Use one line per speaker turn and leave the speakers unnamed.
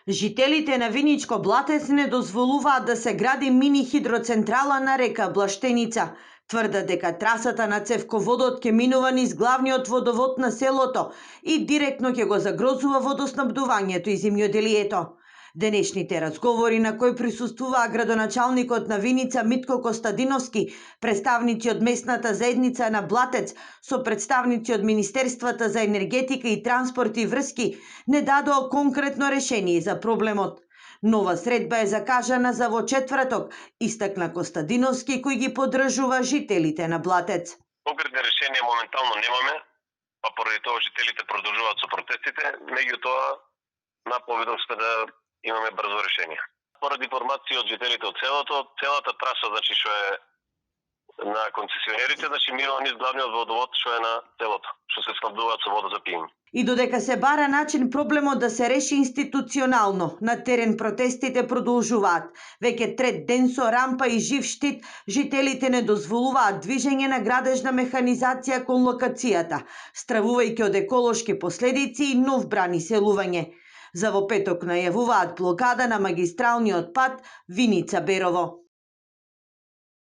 Жителите на Виничко Блатец не дозволуваат да се гради мини хидроцентрала на река Блаштеница. Тврдат дека трасата на цевководот ќе минува низ главниот водовод на селото и директно ќе го загрозува водоснабдувањето и земјоделието. Денешните разговори, на кои присуствуваа градоначалникот на Виница Митко Костадиновски, представници од местната заедница на Блатец со представници од Министерствата за енергетика и транспорт и врски, не дадоа конкретно решение за проблемот. Нова средба е закажана за во четврток, истакна Костадиновски, кој ги поддржува жителите на Блатец.
Конкретни решенија моментално немаме, па поради тоа жителите продолжуваат со протестите, меѓутоа наповедов сме да имаме брзо решение. Поради информации од жителите од селото, целата траса, значи што е на концесионерите, значи минува низ главниот водовод што е на селото, што се снабдуваат со вода за пиење.
И додека се бара начин проблемот да се реши институционално, на терен протестите продолжуваат. Веќе трет ден со рампа и жив штит, жителите не дозволуваат движење на градежна механизација кон локацијата, стравувајќи од еколошки последици и нов бран иселување. За во петок најавуваат блокада на магистралниот пат Виница-Берово.